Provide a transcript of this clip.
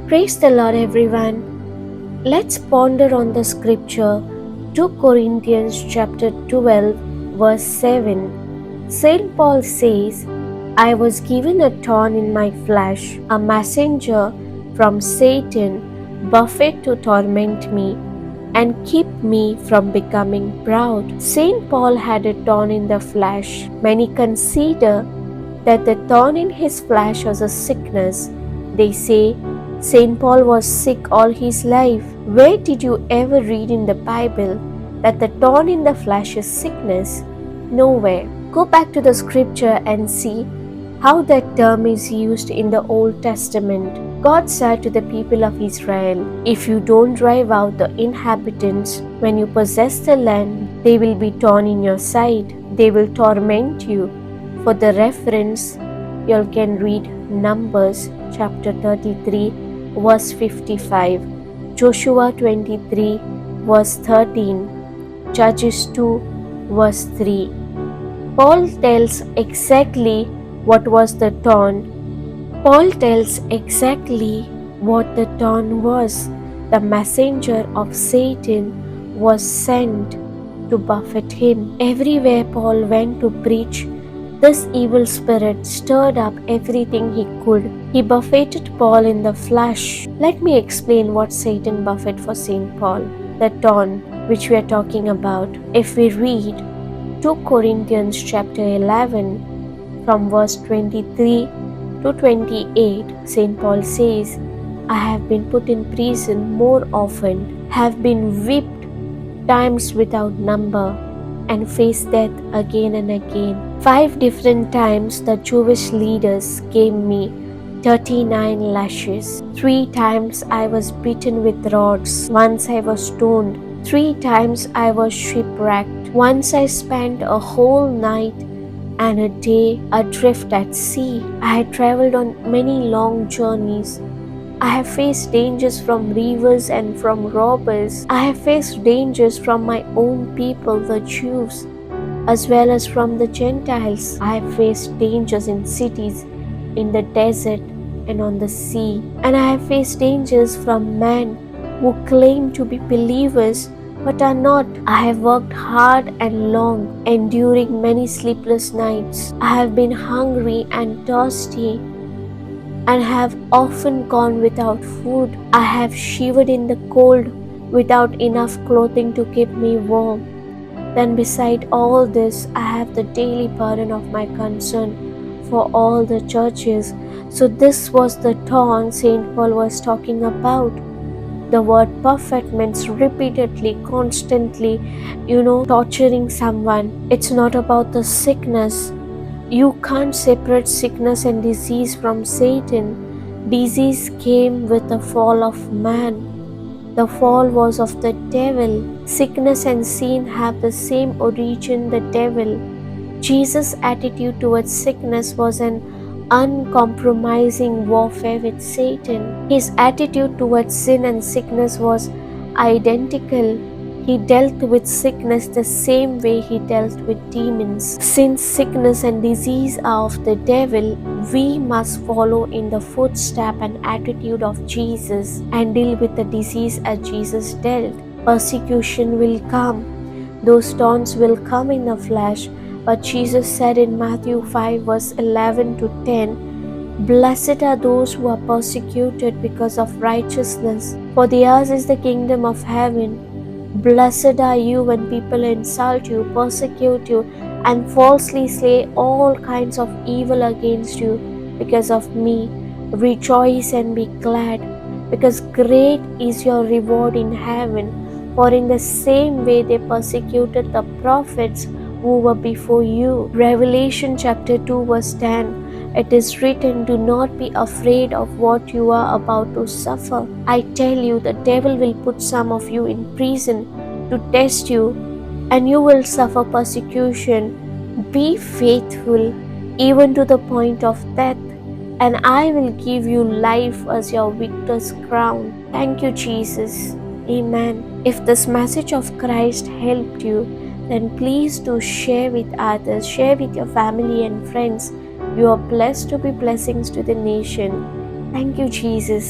Praise the Lord, everyone. Let's ponder on the scripture 2 Corinthians chapter 12, verse 7. St. Paul says, I was given a thorn in my flesh, a messenger from Satan, buffet to torment me and keep me from becoming proud. St. Paul had a thorn in the flesh. Many consider that the thorn in his flesh was a sickness. They say St. Paul was sick all his life. Where did you ever read in the Bible that the thorn in the flesh is sickness? Nowhere. Go back to the scripture and see how that term is used in the Old Testament. God said to the people of Israel, if you don't drive out the inhabitants when you possess the land, they will be torn in your side. They will torment you. For the reference, you can read Numbers chapter 33, verse 55, Joshua 23, verse 13, Judges 2, verse 3. Paul tells exactly what was the thorn. Paul tells exactly what the thorn was. The messenger of Satan was sent to buffet him. Everywhere Paul went to preach, this evil spirit stirred up everything he could. He buffeted Paul in the flesh. Let me explain what Satan buffeted for St. Paul. The thorn which we are talking about. If we read 2 Corinthians chapter 11 from verse 23 to 28, St. Paul says, I have been put in prison more often, have been whipped times without number, and faced death again and again. 5 different times the Jewish leaders gave me 39 lashes. 3 times I was beaten with rods. Once I was stoned. 3 times I was shipwrecked. Once I spent a whole night and a day adrift at sea. I had traveled on many long journeys. I have faced dangers from rivers and from robbers. I have faced dangers from my own people, the Jews, as well as from the Gentiles. I have faced dangers in cities, in the desert, and on the sea. And I have faced dangers from men who claim to be believers but are not. I have worked hard and long, enduring many sleepless nights. I have been hungry and thirsty and have often gone without food. I have shivered in the cold without enough clothing to keep me warm. Then beside all this, I have the daily burden of my concern for all the churches. So this was the thorn St. Paul was talking about. The word buffet means repeatedly, constantly, torturing someone. It's not about the sickness. You can't separate sickness and disease from Satan. Disease came with the fall of man. The fall was of the devil. Sickness and sin have the same origin, the devil. Jesus' attitude towards sickness was an uncompromising warfare with Satan. His attitude towards sin and sickness was identical. He dealt with sickness the same way he dealt with demons. Since sickness and disease are of the devil, we must follow in the footstep and attitude of Jesus and deal with the disease as Jesus dealt. Persecution will come. Those thorns will come in the flesh. But Jesus said in Matthew 5 verse 11 to 10, Blessed are those who are persecuted because of righteousness, for theirs is the kingdom of heaven. Blessed are you when people insult you, persecute you, and falsely say all kinds of evil against you because of me. Rejoice and be glad, because great is your reward in heaven. For in the same way they persecuted the prophets who were before you. Revelation chapter 2 verse 10. It is written, do not be afraid of what you are about to suffer. I tell you, the devil will put some of you in prison to test you, and you will suffer persecution. Be faithful even to the point of death, and I will give you life as your victor's crown. Thank you, Jesus. Amen. If this message of Christ helped you, then please do share with others, share with your family and friends. You are blessed to be blessings to the nation. Thank you, Jesus.